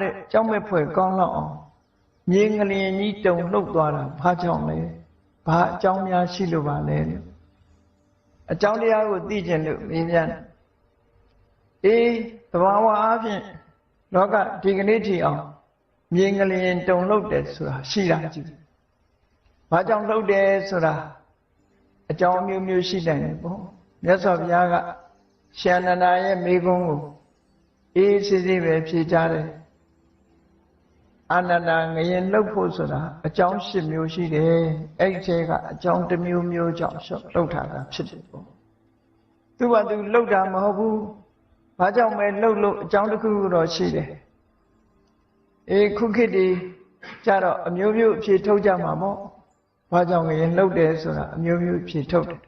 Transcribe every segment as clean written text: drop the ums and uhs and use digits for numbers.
တဲ့ကြောက်မဲ့ဖွယ်ကောင်းလောက်အောင်မြေငလျင်ကြီးတုန်လှုပ်သွားတာဘာကြောင့်လဲဘာအကြောင်းများရှိလို့ပါလဲအကြောင်းတရားကိုသိကျင်လို့မေးပြန်သဘာဝအားဖြင့်လောကဒီကနေ့ထိအောင်မြေငလျင်တုန်လှုပ်တယ်ဆိုတာရှိတာကြည့်ဘာကြောင့်လှုပ်တယ်ဆိုတာအကြောင်းမျိုးမျိုးရှိတယ်ပေါ့မြတ်စွာဘုရားကရှင်အနန္ဒာရဲ့မိဂုံးကိုစစ်စစ်ပဲဖြေကြတယ်အနန္ဒာငရင်လှုပ်ဖို့ဆိုတာအကြောင်း၈မျိုးရှိတယ်အဲ့ဒီထဲကအကြောင်းတစ်မျိုးမျိုးကြောင့်လှုပ်ထားတာဖြစ်တယ်ပေါ့သူကသူလှုပ်တာမဟုတ်ဘူးဘာကြောင့်ပဲလှုပ်လို့အကြောင်းတစ်ခုတော့ရှိတယ်ခုခေတ်ဒီကြတော့အမျိုးမျိုးအဖြေထုတ်ကြမှာပေါ့ဘာကြောင့်ငရင်လှုပ်တယ်ဆိုတာအမျိုးမျိုးဖြေထုတ်တယ်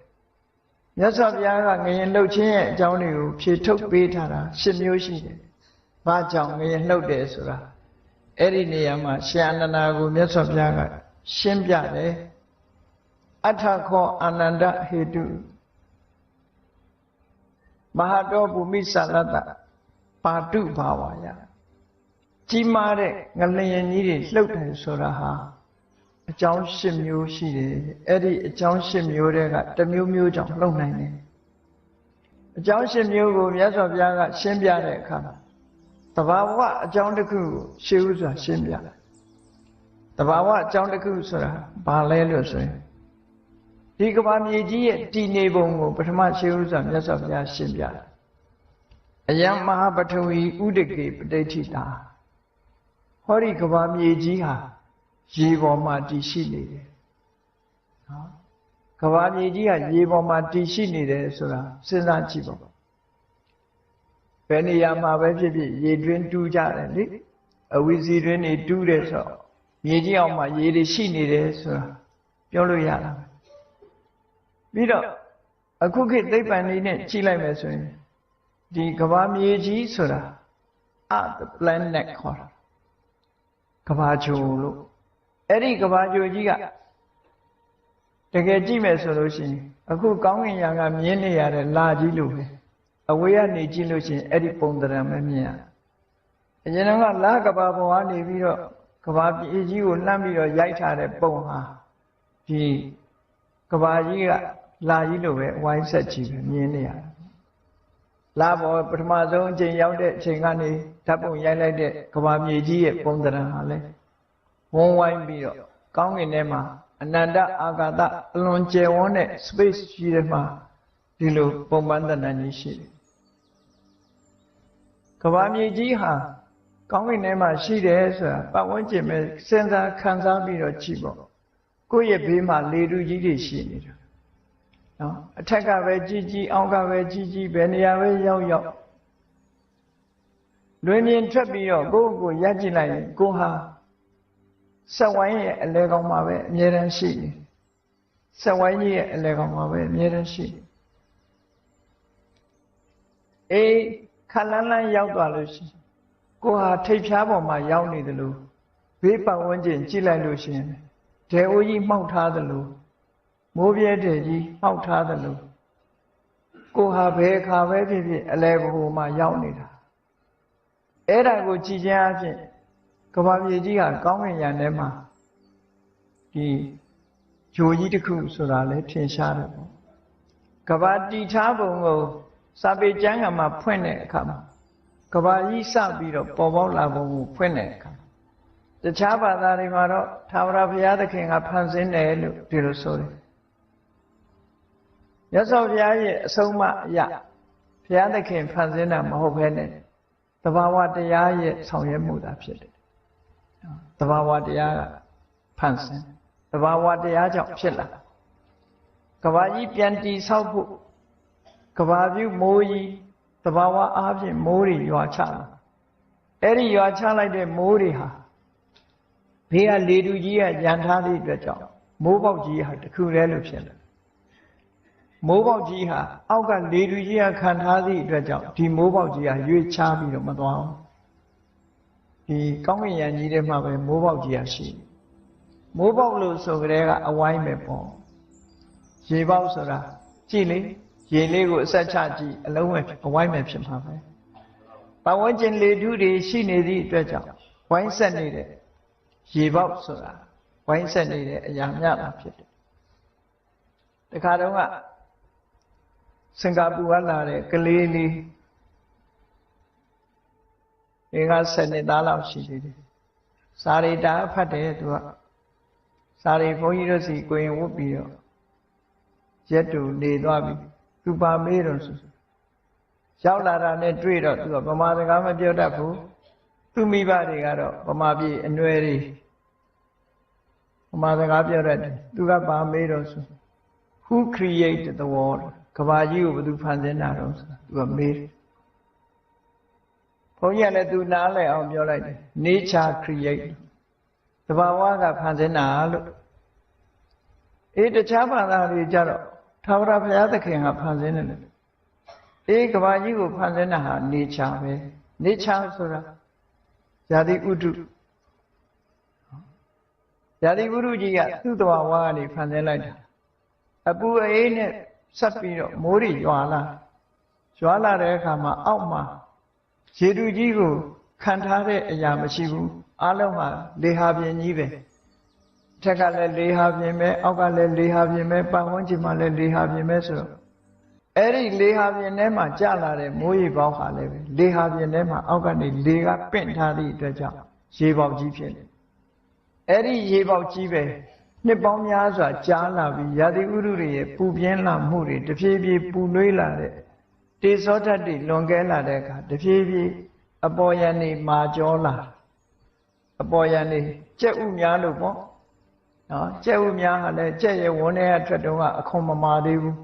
မြတ်စွာဘုရားကငရင်လှုပ်ခြင်းရဲ့အကြောင်းတွေကိုဖြေထုတ်ပေးထားတာ၈မျိုးရှိတယ်ဘာကြောင့်ငရင်လှုပ်တယ်ဆိုတာအဲ့ဒီနေရာမှာရှင်အနန္ဒာကိုမြတ်စွာဘုရားကရှင်းပြတယ်အထခောအာနန္ဒဟေတုမဟာတောဘူမိသလတ္တပါတုဘာဝယကြီးမားတဲ့ငလျင်ကြီးတွေလှုပ်တယ်ဆိုတာဟာအကြောင်း၈မျိုးရှိတယ်အဲ့ဒီအကြောင်း၈မျိုးတွေကတစ်မျိုးမျိုးကြောင့်လှုပ်နိုင်တယ်အကြောင်း၈မျိုးကိုမြတ်စွာဘုရားကရှင်းပြတဲ့အခါမှာတဘာဝအကြောင်းတစ်ခုကိုရှင်းဥစွာရှင်းပြတယ်တဘာဝအကြောင်းတစ်ခုဆိုတာဘာလဲလို့ဆိုရင်ဒီကမ္ဘာမြေကြီးရဲ့တည်နေပုံကိုပထမရှင်းဥစွာမြတ်စွာဘုရားရှင်းပြတယ်အယံမဟာပထဝီဥဒကေပဋိဋ္ဌိတာဟောဒီကမ္ဘာမြေကြီးဟာရေပေါ်မှာတည်ရှိနေတယ်နော်ကမ္ဘာမြေကြီးကရေပေါ်မှာတည်ရှိနေတယ်ဆိုတာစဉ်းစားကြည့်ပါဘယ်နေရာမှာပဲဖြစ်ဖြစ်ရေတွင်းတူးကြတယ်လေအဝီစီတွင်းနေတူးတယ်ဆိုတော့မြေကြီးအောက်မှာရေတွေရှိနေတယ်ဆိုတာပြောလို့ရတာပြီးတော့အခုခေတ်သိပ္ပံလေးနဲ့ကြည့်လိုက်မယ်ဆိုရင်ဒီကမ္ဘာမြေကြီးဆိုတာ Earth planet ခေါ်တာကမ္ဘာဂြိုလ်လို့အဲ့ဒီကမ္ဘာဂြိုလ်ကြီးကတကယ်ကြည့်မယ်ဆိုလို့ရှိရင်အခုကောင်းကင်ယံကမြင်နေရတဲ့လာကြီးလို့ပဲအဝေးကနေကြည့်လို့ရှိရင်အဲ့ဒီပုံသဏ္ဍာန်ပဲမြင်ရအရင်ကလာကဘာပေါ်ကနေပြီးတော့ကဘာပြည်ကြီးကိုလှမ်းပြီးတော့ရိုက်ထားတဲ့ပုံဟာဒီကဘာကြီးကလာကြီးလို့ပဲဝိုင်းဆက်ကြည့်ပဲမြင်နေရလာပေါ်ပထမဆုံးအချိန်ရောက်တဲ့အချိန်ကနေဓာတ်ပုံရိုက်လိုက်တဲ့ကဘာမြေကြီးရဲ့ပုံသဏ္ဍာန်ဟာလဲဝန်းဝိုင်းပြီးတော့ကောင်းကင်ထဲမှာအနန္တအာကာသအလွန်ကျယ်ဝန်းတဲ့ space ကြီးထဲမှာဒီလိုပုံပန်းသဏ္ဍာန်ကြီးရှိတယ်ကမ္ဘာမြေကြီးဟာကောင်းကင်ထဲမှာရှိတယ်ဆိုတာပတ်ဝန်းကျင်ပဲစဉ်းစားခံစားပြီးတော့ကြည့်ပေါ့ကိုယ့်ရဲ့ဘေးမှာလေထုကြီးတွေရှိနေတာနော်အထက်ကပဲကြီးကြီးအောက်ကပဲကြီးကြီးဘယ်နေရာပဲရောက်ရောက်လွင်မြင်ထွက်ပြီးတော့ကိုယ့်ကိုရပ်ကြည့်လိုက်ရင်ကိုဟာစက်ဝိုင်းရဲ့အလဲကောင်မှာပဲအမြဲတမ်းရှိနေစက်ဝိုင်းကြီးရဲ့အလဲကောင်မှာပဲအမြဲတမ်းရှိနေခလန်းလန်းရောက်သွားလို့ရှိရင်ကိုဟာထိပ်ဖြားပေါ်မှာရောက်နေတယ်လို့ဘေးပတ်ဝန်းကျင်ကြည့်လိုက်လို့ရှိရင်ဒဲအိုးကြီးမှောက်ထားတယ်လို့မိုးပြဲတဲ့ကြီးမှောက်ထားတယ်လို့ကိုဟာဘယ်အခါပဲဖြစ်ဖြစ်အလဲဘိုမှာရောက်နေတာအဲ့ဒါကိုကြည်ခြင်းအဖြစ်ကမ္ဘာမြေကြီးကကောင်းကင်ယံထဲမှာဒီဂျိုကြီးတစ်ခုဆိုတာလည်းထင်ရှားတယ်ပေါ့ကမ္ဘာတည်ထားပုံကိုစာပေကျမ်းကမှာဖွင့်တဲ့အခါမှာကမ္ဘာကြီးစပြီးတော့ပေါ်ပေါက်လာပုံကိုဖွင့်တဲ့အခါတခြားဘာသာတွေမှာတော့ထာဝရဘုရားသခင်ကဖန်ဆင်းတယ်လို့ဒီလိုဆိုတယ်မြတ်စွာဘုရားရဲ့အဆုံးအမအရဘုရားသခင်ဖန်ဆင်းတာမဟုတ်ဘဲနဲ့သဘာဝတရားရဲ့ဆောင်ရွက်မှုသာဖြစ်တယ်သဘာဝတရားကဖန်ဆင်းသဘာဝတရားကြောင့်ဖြစ်လာကဘာကြီးပြန်တည်ဆောက်ဖို့ကဘာပြုမိုးကြီးသဘာဝအားဖြင့်မိုးတွေရွာချလာအဲ့ဒီရွာချလိုက်တဲ့မိုးတွေဟာဘေးကလေတူကြီးကရန်ထားသည့်အတွက်ကြောင့်မိုးပေါက်ကြီးဟာတခုတည်းလို့ဖြစ်လာမိုးပေါက်ကြီးဟာအောက်ကလေတူကြီးကခံထားသည့်အတွက်ကြောင့်ဒီမိုးပေါက်ကြီးဟာရွေ့ချပြီးတော့မသွားဘူးဒီကောင်းကင်ယံကြီးထဲမှာပဲမိုးပေါက်ကြီးရှိမိုးပေါက်လို့ဆိုကြတဲ့ကအဝိုင်းပဲပေါ့ရေပေါက်ဆိုတာကြည့်လေရေလေးကိုအဆက်ချကြည့်အလုံးဝအဝိုင်းပဲဖြစ်မှာပဲပတ်ဝန်းကျင်လေထုတွေရှိနေသည့်အတွက်ကြောင့် ဝိုင်းဆက်နေတဲ့ရေပေါက်ဆိုတာဝိုင်းဆက်နေတဲ့အရာများတာဖြစ်တယ်တခါတော့ကစင်ကာပူကလာတဲ့ကလေးလေး10 နှစ်သားလောက်ရှိသေးတယ်စာရီတာဖတ်တယ်သူကစာရီဘုန်းကြီးတို့စီကိုရင်ဝတ်ပြီးတော့ရက်တူနေသွားပြီသူပါမေးတော့ဆိုရောက်လာတာနဲ့တွေ့တော့သူကဗမာစကားမပြောတတ်ဘူးသူမိဘတွေကတော့ဗမာပြည်အနွယ်တွေဗမာစကားပြောတတ်တယ်သူကပါမေးတော့ဆို Who created the world ကဘာကြီးကိုဘယ်သူဖန်ဆင်းတာတော့ဆိုတာသူကမေးတယ်ဘုန်းကြီးကလည်းသူနားလည်အောင်ပြောလိုက်တယ် Nature create သဘာဝကဖန်ဆင်းတာလို့တခြားဘာသာတွေကြတော့ထာဝရဘုရားသခင်ကဖန်ဆင်းတယ်လို့ကဘာကြီးကိုဖန်ဆင်းတာဟာ nature ပဲ nature ဆိုတာဇာတိဥတုဇာတိဥတုကြီးကသူ့သဘာဝကနေဖန်ဆင်းလိုက်တာအပူအေးနဲ့ဆက်ပြီးတော့မိုးတွေရွာလာတဲ့အခါမှာအောက်မှာရေတူကြီးကိုခံထားတဲ့အရာမရှိဘူးအလုံးဟာလေဟာပြင်ကြီးပဲထက်ကလည်းလေဟာပြင်ပဲအောက်ကလည်းလေဟာပြင်ပဲပတ်ဝန်းကျင်မှာလည်းလေဟာပြင်ပဲဆိုတော့အဲ့ဒီလေဟာပြင်ထဲမှာကျလာတဲ့မိုးရေပေါက်ဟာလည်းပဲလေဟာပြင်ထဲမှာအောက်ကနေလေကပင့်ထားသည့်အတွက်ကြောင့်ရေပေါက်ကြီးဖြစ်တယ်အဲ့ဒီရေပေါက်ကြီးပဲနှစ်ပေါင်းများစွာကြားလာပြီးရာသီဥတုတွေရဲ့ပူပြင်းလာမှုတွေတဖြည်းဖြည်းပူနွေးလာတဲ့တေဇောဓာတ်တွေလွန်ကဲလာတဲ့အခါတဖြည်းဖြည်းအပေါ်ယံနေမာကျောလာအပေါ်ယံနေကြက်ဥများလို့ပေါ့နော်ကြက်ဥများဟာလည်းကြက်ရဲ့ဝန်းထဲကထွက်တော့အခွန်မမာသေးဘူး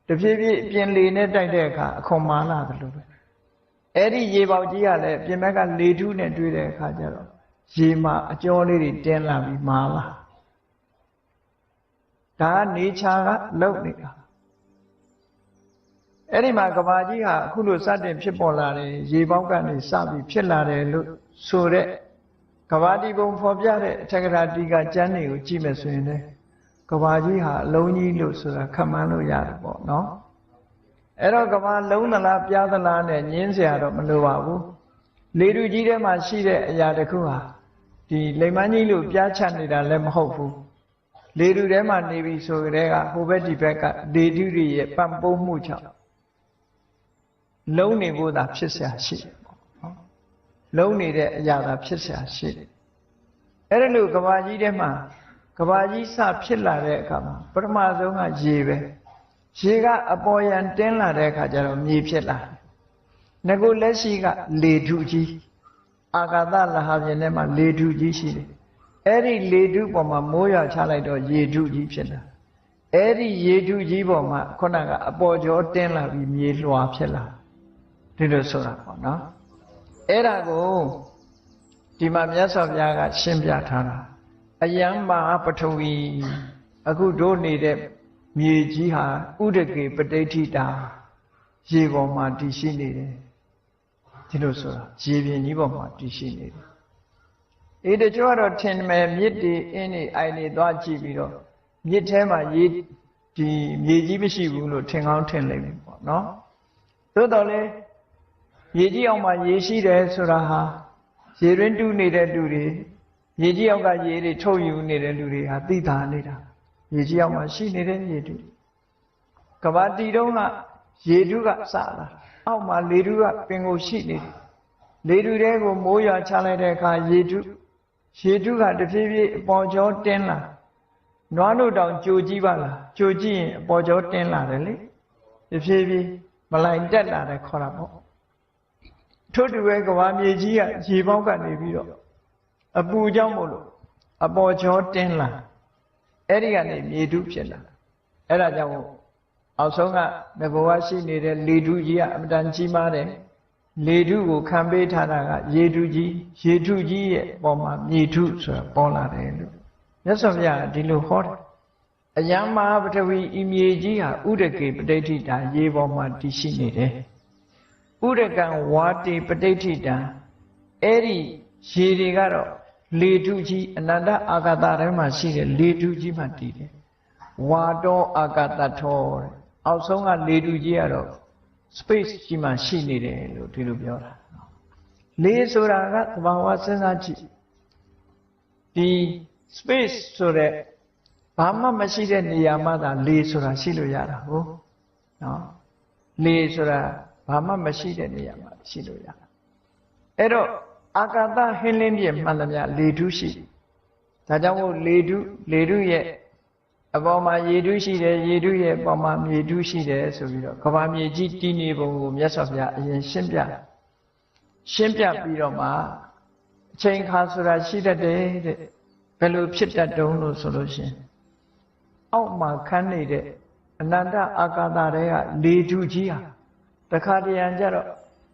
တဖြည်းဖြည်းပြင်လေနဲ့တိုက်တဲ့အခါအခွန်မာလာတယ်လို့ပဲအဲ့ဒီရေပေါက်ကြီးကလည်းပြင်ဘက်ကလေထုနဲ့တွေ့တဲ့အခါကျတော့ရေမှာအကျော်လေးတွေတင်းလာပြီးမာလာဒါကနေချာကလုံနေတာအဲ့ဒီမှာကဘာကြီးဟာအခုလိုစတင်ဖြစ်ပေါ်လာတယ်ရေပေါက်ကနေစပြီးဖြစ်လာတယ်လို့ဆိုတဲ့ကဘာတိဘုံဖော်ပြတဲ့အထက်ကရာတိကကျမ်းတွေကိုကြည့်မယ်ဆိုရင်လည်းကဘာကြီးဟာအလုံးကြီးလို့ဆိုတာခန့်မှန်းလို့ရတယ်ပေါ့နော်အဲ့တော့ကဘာလုံးသလားပြားသလားနဲ့ညင်းเสียတော့မလိုပါဘူးလေထုကြီးထဲမှာရှိတဲ့အရာတစ်ခုဟာဒီလိမ္မာကြီးလို့ပြားချနေတာလည်းမဟုတ်ဘူးလေထုထဲမှာနေပြီဆိုကြတဲ့ကဟိုဘက်ဒီဘက်ကလေထုတွေရဲ့ပံ့ပိုးမှုကြောင့်လုံးနေဖို့သာဖြစ်เสียရှိတယ်ပေါ့နော်လုံးနေတဲ့အရာသာဖြစ်เสียရှိတယ်အဲ့ဒါလို့ကဘာကြီးထဲမှာကဘာကြီးစဖြစ်လာတဲ့အခါမှာပထမဆုံးကရေပဲရေကအပေါ်ယံတင်းလာတဲ့အခါကျတော့မြေဖြစ်လာငါကိုလက်ရှိကလေထုကြီးအာကာသလဟာပြင်ထဲမှာလေထုကြီးရှိတယ်အဲ့ဒီလေထုပေါ်မှာမိုးရွာချလိုက်တော့ရေထုကြီးဖြစ်လာအဲ့ဒီရေထုကြီးပေါ်မှာခုနကအပေါ်ကျော်တင်းလာပြီးမြေလွှာဖြစ်လာဒီလိုဆိုတာပေါ့နော်အဲ့ဒါကိုဒီမှာမြတ်စွာဘုရားကရှင်းပြထားတာအယံမာပထဝီအခုတို့နေတဲ့မြေကြီးဟာဥဒကေပဋိဋ္ဌိတာရေပေါ်မှာတည်ရှိနေတယ်ဒီလိုဆိုတာရေပြင်ကြီးပေါ်မှာတည်ရှိနေတယ်တချို့ကတော့ထင်မယ်မြစ်တွေအင်းတွေအိုင်တွေသွားကြည့်ပြီးတော့မြစ်ထဲမှာရေဒီမြေကြီးမရှိဘူးလို့ထင်ကောင်းထင်လိမ့်မယ်ပေါ့နော်သို့တော်လည်းရေကြီးအောင်မှာရေရှိတယ်ဆိုတာဟာရေရင်းတူးနေတဲ့လူတွေရေကြီးအောက်ကရေတွေထုတ်ယူနေတဲ့လူတွေဟာသိတာနေတာရေကြီးအောက်မှာရှိနေတဲ့ရေတူကဘာတီတုံးကရေတူးကစလာအောက်မှာလေတူးကပင်ကိုရှိနေတယ်လေတူးတဲကိုမိုးရွာချလိုက်တဲ့အခါရေတူးကတဖြည်းဖြည်းအပေါ်ကျော်တင်းလာနွားတို့တောင်ကြိုကြည့်ပါလားကြိုကြည့်ရင်အပေါ်ကျော်တင်းလာတယ်လေတဖြည်းဖြည်းမလိုက်တက်လာတယ်ခေါ်တာပေါ့ထို့တူပဲကဘာမြေကြီးကရေပေါက်ကနေပြီးတော့အပူကြောင့်မို့လို့အပေါ်ကျော်တင်းလာအဲ့ဒီကနေမြေထုဖြစ်လာအဲ့ဒါကြောင့်အောက်ဆုံးကငကောကရှိနေတဲ့လေထုကြီးကအမတန်ကြီးမားတယ်လေထုကိုခံပေးထားတာကရေထုကြီးရဲ့ပေါ်မှာမြေထုဆိုတာပေါ်လာတယ်လို့မြတ်စွာဘုရားဒီလိုဟောတယ်အယံမဟာပထဝီဤမြေကြီးဟာဥဒကေပဋိဋ္ဌိတာရေပေါ်မှာတည်ရှိနေတယ်ဥဒကံဝါတိပဋိဋ္ဌိတာအဲ့ဒီရေတွေကတော့လေထုကြီးအနန္တအာကာသထဲမှာရှိတဲ့လေထုကြီးမှတည်တယ်ဝါတောအာကာသထောတဲ့အောက်ဆုံးကလေထုကြီးကတော့ space ကြီးမှရှိနေတယ်လို့ဒီလိုပြောတာလေဆိုတာကသဘာဝစဉ်းစားကြည့် ဒီ space ဆိုတဲ့ဘာမှမရှိတဲ့နေရာမှာသာလေဆိုတာရှိလို့ရတာဟုတ်နော်လေဆိုတာဘာမှမရှိတဲ့နေရာမှာရှိလို့ရတာအဲ့တော့အာကာသဟင်းလင်းပြည့်မှန်သမျှလေထုရှိဒါကြောင့်မို့လေထုရဲ့အပေါ်မှာရေထုရှိတယ်ရေထုရဲ့အပေါ်မှာမြေထုရှိတယ်ဆိုပြီးတော့ကမ္ဘာမြေကြီးတည်နေပုံကိုမြတ်စွာဘုရားအရင်ရှင်းပြပြီးတော့မှအချိန်ခါဆိုတာရှိတတ်တယ်တဲ့ဘယ်လိုဖြစ်တတ်တုံးလို့ဆိုလို့ရှိရင်အောက်မှာခန်းနေတဲ့အနန္တအာကာသတွေကလေထုကြီးဟာတခါတရံကြတော့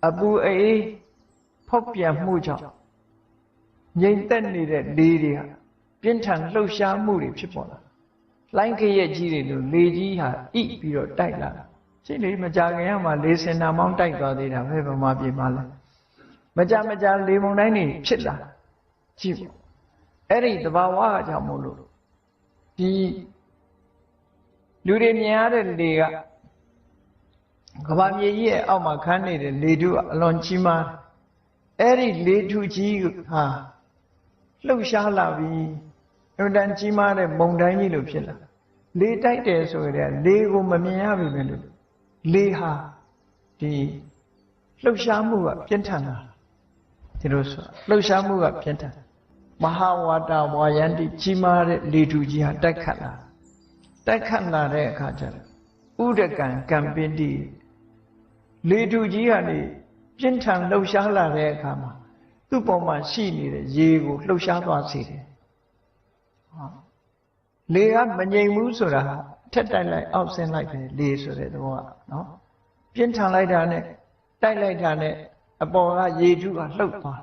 အပူအေးဖောက်ပြန်မှုကြောင့်ငြိမ်သက်နေတဲ့လေတွေဟာပြင်းထန်လှုပ်ရှားမှုတွေဖြစ်ပေါ်လာလိုင်းခရက်ကြီးတွေလို့လေကြီးဟာဣပြီးတော့တိုက်လာတာရှိလေမကြခင်ကမှလေစင်နာမောင်းတိုက်သွားသေးတာပဲဗမာပြည်မှာလဲမကြလေမုန်တိုင်းတွေဖြစ်လာကြည့်ပေါ့အဲ့ဒီသဘာဝအကြောင်းမို့လို့ဒီလူတွေမြင်ရတဲ့လေကကမ္ဘာမြေကြီးရဲ့အောက်မှာခန်းနေတဲ့လေထုကအလွန်ကြီးမားအဲ့ဒီလေထုကြီးဟာလှုပ်ရှားလာပြီးအမှန်တန်ကြီးမားတဲ့မုန်တိုင်းကြီးလို့ဖြစ်လာလေတိုက်တယ်ဆိုရင်လေကိုမမြင်ရပြီပဲလို့လေဟာဒီလှုပ်ရှားမှုကပြင်းထန်တာဒီလိုဆိုလှုပ်ရှားမှုကပြင်းထန်မဟာဝါဒဝါယန္တိကြီးမားတဲ့လေထုကြီးဟာတိုက်ခတ်လာတဲ့အခါကျတော့ဥဒကံကံပင်တိလေထုကြီးကနေပြင်းထန်လှုပ်ရှားလာတဲ့အခါမှာသူ့ပေါ်မှာရှိနေတဲ့ရေကိုလှုပ်ရှားသွားစေတယ်လေကမငြိမ်ဘူးဆိုတာထက်တိုက်လိုက်အောက်ဆင်းလိုက်ပဲလေဆိုတဲ့သဘောကနော်ပြင်းထန်လိုက်တာနဲ့တိုက်လိုက်တာနဲ့အပေါ်ကရေထုကလှုပ်သွား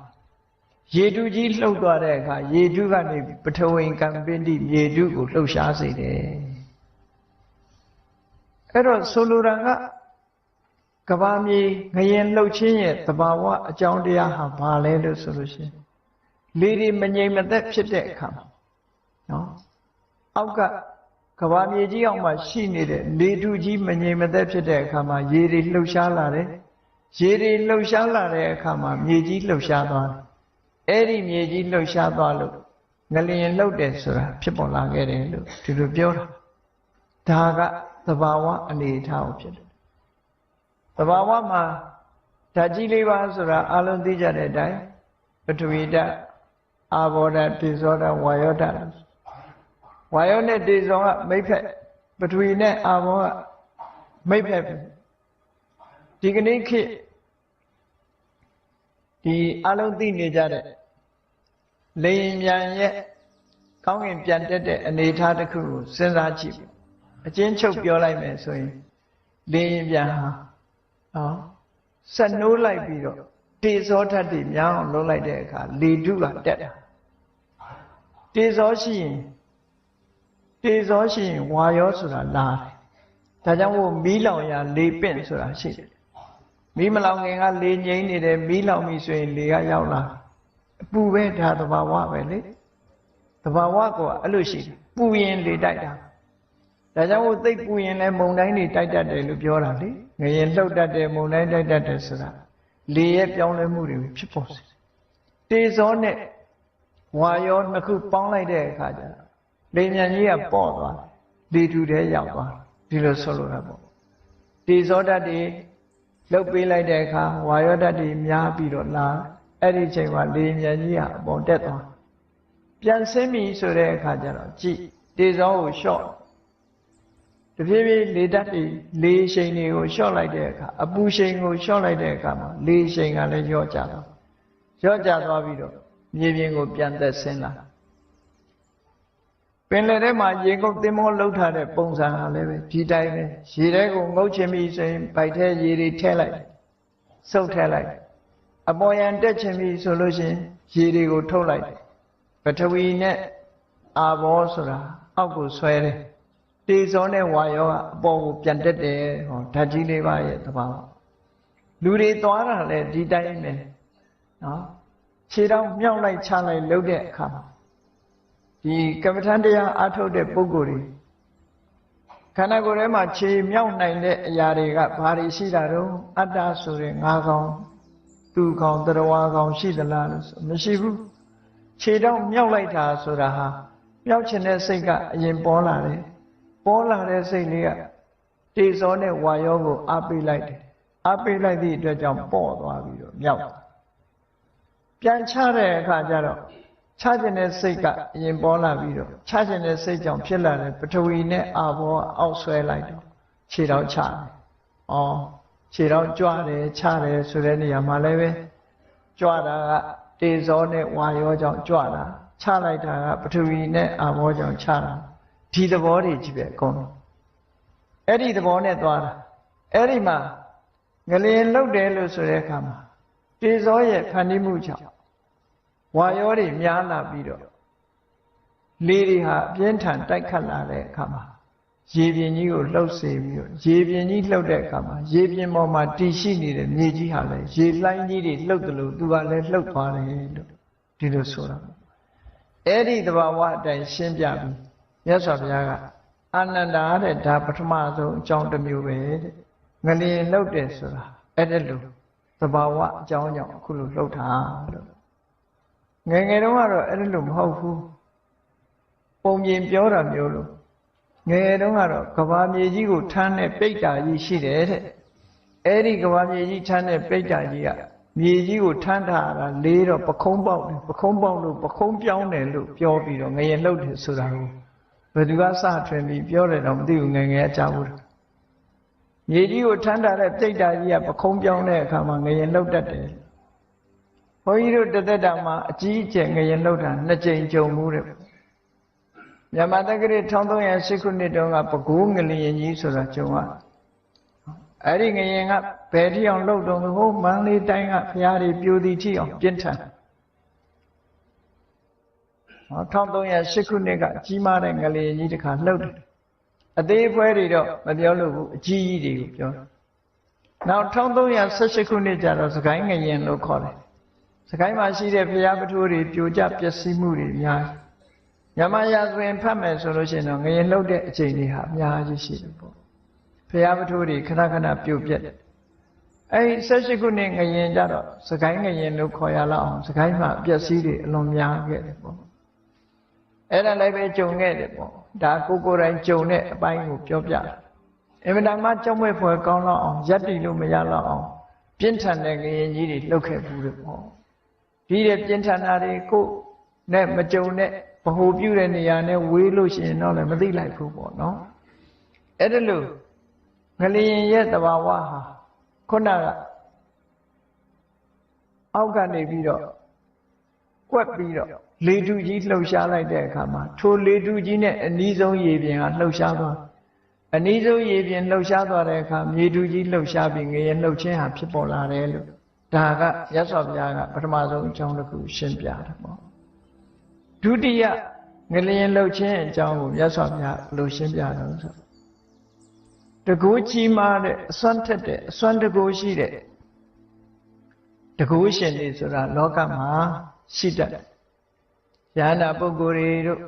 ရေထုကြီးလှုပ်သွားတဲ့အခါရေထုကနေပထဝီကံပင်တိမြေထုကိုလှုပ်ရှားစေတယ်အဲ့တော့ဆိုလိုတာကကဘာမြေငရင်လှုပ်ခြင်းရဲ့သဘာဝအကြောင်းတရားဟာဘာလဲလို့ဆိုလို့ရှိရင်လေတွေမငြိမ်မသက်ဖြစ်တဲ့အခါမှာနော်အောက်ကကဘာမြေကြီးအောက်မှာရှိနေတဲ့လေထုကြီးမငြိမ်မသက်ဖြစ်တဲ့အခါမှာရေတွေလှုပ်ရှားလာတယ်ရေတွေလှုပ်ရှားလာတဲ့အခါမှာမြေကြီးလှုပ်ရှားသွားတယ်အဲ့ဒီမြေကြီးလှုပ်ရှားသွားလို့ငလျင်လှုပ်တယ်ဆိုတာဖြစ်ပေါ်လာခဲ့တယ်လို့ဒီလိုပြောတာဒါကသဘာဝအနေအထားကိုဖြစ်တယ်သဘာဝမှာဓာတ်ကြီးလေးပါဆိုတာအလုံးသိကြတဲ့အတိုင်းပထဝီဓာတ်အာဘောဓာတ်တေဇောဓာတ်ဝါယောဓာတ်ဝါယောနဲ့တေဇောကမိတ်ဖက်ပထဝီနဲ့အာဘောကမိတ်ဖက်ဒီကနေ့ခေတ်ဒီအလုံးသိနေကြတဲ့လေရင်မြန်ရဲ့ကောင်းကင်ပြန်တက်တဲ့အနေအထားတစ်ခုကိုစဉ်းစားကြည့်အချင်းချုပ်ပြောလိုက်မယ်ဆိုရင်လေရင်ပြန်ဟာဆက်နိုးလိုက်ပြီးတော့တေဇောဓာတ်တွေများအောင်လုပ်လိုက်တဲ့အခါလေထုကတက်တာတေဇောရှိရင်ဝါယောဆိုတာလာတယ်ဒါကြောင့်မို့မီးလောင်ရာလေပင့်ဆိုတာရှိတယ်မီးမလောင်ခင်ကလေငြိမ်းနေတယ်မီးလောင်ပြီဆိုရင်လေကရောက်လာအပူပဲဒါသဘာဝပဲလေသဘာဝကအဲ့လိုရှိတယ်ပူရင်လေတိုက်တာဒါကြောင့်မို့သိပ်ပူရင်လည်းမုန်တိုင်းတွေတိုက်တတ်တယ်လို့ပြောတာလေငရင်လှုပ်တတ်တယ်မုန်တိုင်းတိုက်တတ်တယ်ဆိုတာလေရဲ့ပြောင်းလဲမှုတွေဖြစ်ပေါ်စေတေဇောနဲ့ဝါယောနှစ်ခုပေါင်းလိုက်တဲ့အခါကျတော့လေမြန်ကြီးကပေါ့သွားလေထူထဲရောက်သွားဒီလိုဆိုလိုတာပေါ့တေဇောဓာတ်တွေလှုပ်ပေးလိုက်တဲ့အခါဝါယောဓာတ်တွေများပြီးတော့လာအဲ့ဒီချိန်မှာလေမြန်ကြီးကအပေါ်တက်သွားပြန်ဆင်းပြီဆိုတဲ့အခါကျတော့ကြည့်တေဇောကိုလျှော့တဖြည်းဖြည်းလေဓာတ်တွေလေရှိန်တွေကိုလျှော့လိုက်တဲ့အခါအပူရှိန်ကိုလျှော့လိုက်တဲ့အခါမှာလေရှိန်ကလည်းလျော့ကျသွားပြီးတော့မြေပြင်ကိုပြန်သက်ဆင်းလာပင်လယ်ထဲမှာရေငုပ်သင်္ဘောလှုပ်ထားတဲ့ပုံစံဟာလည်းပဲဒီတိုင်းပဲရေထဲကိုငုပ်ချင်ပြီဆိုရင်ဗိုက်ထဲရေတွေထည့်လိုက်စုပ်ထည့်လိုက်အပေါ်ယံတက်ချင်ပြီဆိုလို့ရှိရင်ရေတွေကိုထုတ်လိုက်ပထဝီနဲ့အာဘောဆိုတာအောက်ကိုဆွဲတယ်တေဇောနဲ့ဝါယောကအပေါ်ကိုပြန်တက်တယ်ဟောဓာတ်ကြီးလေးပါရဲ့သဘာဝလူတွေသွားတာလည်းဒီတိုင်းပဲနော်ခြေထောက်မြောက်လိုက်ချလိုက်လှုပ်တဲ့အခါမှာဒီကမ္မထန်တရားအားထုတ်တဲ့ပုဂ္ဂိုလ်တွေခန္ဓာကိုယ်ထဲမှာခြေမြောက်နိုင်တဲ့အရာတွေကဘာတွေရှိတာတော့အတ္တဆိုတဲ့ငါးကောင်သူကောင်တရဝါကောင်ရှိသလားလို့ဆိုမရှိဘူး ခြေတော့မြောက်လိုက်တာဆိုတာဟာမြောက်ချင်တဲ့စိတ်ကအရင်ပေါ်လာတယ်ပေါ်လာတဲ့စိတ်လေးကတေဇောနဲ့ဝါယောကိုအားပေးလိုက်တယ်အားပေးလိုက်သည့်အတွက်ကြောင့်ပေါ့သွားပြီးတော့မြောက်ပြန်ချတဲ့အခါကျတော့ချခြင်းတဲ့စိတ်ကအရင်ပေါ်လာပြီးတော့ချခြင်းတဲ့စိတ်ကြောင့်ဖြစ်လာတဲ့ပထဝီနဲ့အာဘောအောက်ဆွဲလိုက်တော့ခြေတော့ချတယ်။အော်ခြေတော့ကြွတယ်ချတယ်ဆိုတဲ့နေရာမှာလည်းပဲကြွတာကတေဇောနဲ့ဝါယောကြောင့်ကြွတာချလိုက်တာကပထဝီနဲ့အာဘောကြောင့်ချတာဒီသဘောတွေကြီးပဲအကုန်လုံးအဲ့ဒီသဘောနဲ့သွားတာအဲ့ဒီမှာငလျင်လှုပ်တယ်လို့ဆိုတဲ့အခါမှာတေဇောရဲ့ဖန်တီးမှုကြောင့်ဝါယောတွေများလာပြီးတော့လေတွေဟာအပြင်းထန်တိုက်ခတ်လာတဲ့အခါမှာရေပြင်ကြီးကိုလှုပ်စေပြီးတော့ရေပြင်ကြီးလှုပ်တဲ့အခါမှာရေပြင်ပေါ်မှာတည်ရှိနေတဲ့မြေကြီးဟာလည်းရေလှိုင်းကြီးတွေလှုပ်တယ်လို့သူကလည်းလှုပ်သွားတယ်လို့ဒီလိုဆိုတာအဲ့ဒီသဘာဝအတိုင်းရှင်းပြပြီးမြတ်စွာဘုရားကအာနန္ဒာတဲ့ဒါပထမဆုံးအကြောင်းတစ်မျိုးပဲတဲ့ငလျင်လှုပ်တယ်ဆိုတာအဲ့ဒါလိုသဘာဝအကြောင်းကြောင့်အခုလိုလှုပ်တာလို့ငယ်ငယ်တုန်းကတော့အဲ့ဒါလိုမဟုတ်ဘူးပုံပြင်ပြောတာမျိုးလို့ငယ်တုန်းကတော့ကဘာမြေကြီးကိုထမ်းတဲ့ပိတ်တာကြီးရှိတယ်တဲ့အဲ့ဒီကဘာမြေကြီးထမ်းတဲ့ပိတ်တာကြီးကမြေကြီးကိုထမ်းထားတာလေးတော့ပခုံးပေါက်တယ်ပခုံးပေါက်လို့ပခုံးပြောင်းတယ်လို့ပြောပြီးတော့ငရင်လှုပ်တယ်ဆိုတာကိုဘယ်သူကစထွင်ပြီးပြောတယ်တော့မသိဘူးငယ်ငယ်အကြောင်းဘူးမြေကြီးကိုထမ်းထားတဲ့ပိတ်တာကြီးကပခုံးပြောင်းတဲ့အခါမှာငရင်လှုပ်တတ်တယ်ဘုန်းကြီးတို့တသက်တာမှာအကြီးအကျယ်ငရင်လှုပ်တာ2ကြိမ်ကြုံမှုတဲ့မြန်မာတက္ကရာ1308ခုနှစ်တုန်းကပဲခူးငလျင်ကြီးဆိုတာကြုံရအဲ့ဒီငရင်ကဘယ်ထိအောင်လှုပ်တော့ဟိုမန္တလေးတိုင်းကဘုရားတွေပြိုသည်ထိအောင်ပြင်းထန်1308ခုနှစ်ကကြီးမားတဲ့ငလျင်ကြီးတစ်ခါလှုပ်တယ်အသေးအဖွဲတွေတော့မပြောလို့ဘူးအကြီးကြီးတွေကိုပြောနောက်1318ခုနှစ်ကျတော့စကိုင်းငရင်လို့ခေါ်တယ်စကိုင်းမှာရှိတဲ့ဘုရားပထိုးတွေပြိုကျပျက်စီးမှုတွေများညမရဆိုရင်ဖတ်မယ်ဆိုလို့ရှိရင်တော့ငရင်လှုပ်တဲ့အချိန်တွေဟာအများကြီးရှိတယ်ပေါ့ဘုရားပထိုးတွေခဏခဏပြုတ်ပြက်အဲဒီ18ခုနှစ်ငရင်ကြတော့စကိုင်းငရင်လို့ခေါ်ရလောက်အောင်စကိုင်းမှာပျက်စီးတွေအလွန်များခဲ့တယ်ပေါ့အဲ့ဒါလည်းပဲကြုံခဲ့တယ်ပေါ့ဒါကိုယ်တိုင်ကြုံတဲ့အပိုင်းကိုပြောပြတယ်အင်မတန်မှကြောက်မဲ့ဖွယ်ကောင်းတော့အောင်ရပ်တည်လို့မရတော့အောင်ပြင်းထန်တဲ့ငရင်ကြီးတွေလှုပ်ခဲ့ဘူးတယ်ပေါ့ဒီတဲ့ပြင်းထန်တာတွေကိုနဲ့မကြုံတဲ့ဗဟိုပြုတဲ့နေရာနဲ့ဝေးလို့ရှိရင်တော့လည်းမသိလိုက်ဘူးပေါ့နော်အဲ့ဒါလို့ငလျင်ရဲ့သဘာဝဟာခုနကအောက်ကနေပြီးတော့ကွက်ပြီးတော့လေထုကြီးလှုပ်ရှားလိုက်တဲ့အခါမှာထိုလေထုကြီးနဲ့အနီးဆုံးရေပြင်ကလှုပ်ရှားသွားအနီးဆုံးရေပြင်လှုပ်ရှားသွားတဲ့အခါမြေထုကြီးလှုပ်ရှားပြီးငရင်လှုပ်ခြင်းဟာဖြစ်ပေါ်လာတယ်လို့ဒါကမြတ်စွာဘုရားကပထမဆုံးအကြောင်းတစ်ခုရှင်းပြတယ်ပေါ့ဒုတိယငလျင်လှုပ်ခြင်းအကြောင်းကိုမြတ်စွာဘုရားဘယ်လိုရှင်းပြတော့ဆိုတကူကြီးမားတဲ့အစွမ်းထက်တဲ့အစွမ်းတကူရှိတဲ့တကူရှင်တွေဆိုတာလောကမှာရှိတတ်တယ်။ယန္တာပုဂ္ဂိုလ်တွေတို့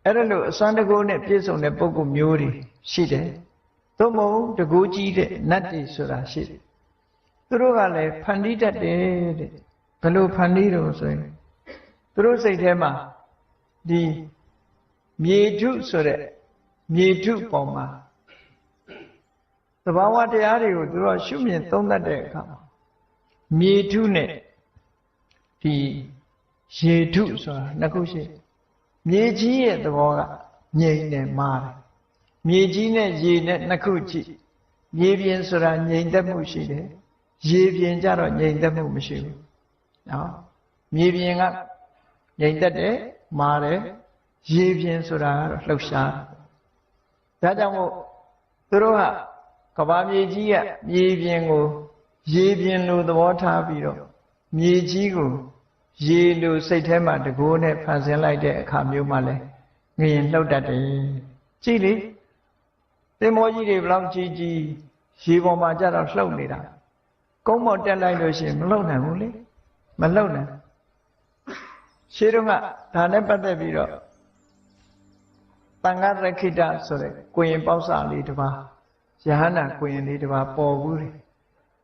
အဲ့ဒါလို့အစွမ်းတကူနဲ့ပြည့်စုံတဲ့ပုဂ္ဂိုလ်မျိုးတွေရှိတယ်။သို့မဟုတ်တကူကြီးတဲ့နတ်တွေဆိုတာရှိတယ်။သူတို့ကလည်းဖန်တီးတတ်တယ်တဲ့။ဘယ်လိုဖန်တီးတော့ဆိုရင်သူတို့စိတ်ထဲမှာဒီမြေထုဆိုတဲ့မြေထုပေါ်မှာသဘာဝတရားတွေကိုသူတို့ရှုမြင်သုံးသပ်တဲ့အခါမှာမြေထုနဲ့ဒီရေထုဆိုတာနှစ်ခုရှိမြေကြီးရဲ့သဘောကငြိမ်တယ်မာတယ်မြေကြီးနဲ့ရေနဲ့နှစ်ခုကြည့်မြေပြင်ဆိုတာငြိမ်သက်မှုရှိတယ်ရေပြင်ကြတော့ငြိမ်သက်မှုမရှိဘူးနော်မြေပြင်ကငြိမ်သက်တယ်မာတယ်ရေပြင်ဆိုတာကတော့လှုပ်ရှားဒါကြောင့်မို့သူတို့ကကဘာမြေကြီးကမြေပြင်ကိုရေပြင်လိုသဘောထားပြီးတော့မြေကြီးကိုရေလိုစိတ်ထဲမှာတကိုးနဲ့ဖန်ဆင်းလိုက်တဲ့အခါမျိုးမှလည်းငရင်လှုပ်တတ်တယ်ကြည့်လေသင်္ဘောကြီးတွေဘလောက်ကြီးကြီးရေပေါ်မှာကြတော့လှုပ်နေတာကုန်းပေါ်တက်လိုက်လို့ရှိရင်မလှုပ်နိုင်ဘူးလေမလှုပ်နိုင်ရှင်းတော့ကဒါနဲ့ပတ်သက်ပြီးတော့တန်ခါရခိတဆိုတဲ့ကိုရင်ပေါက်စာလေးတစ်ပါးယဟန္တာကိုရင်လေးတစ်ပါးပေါ်ဘူးလေ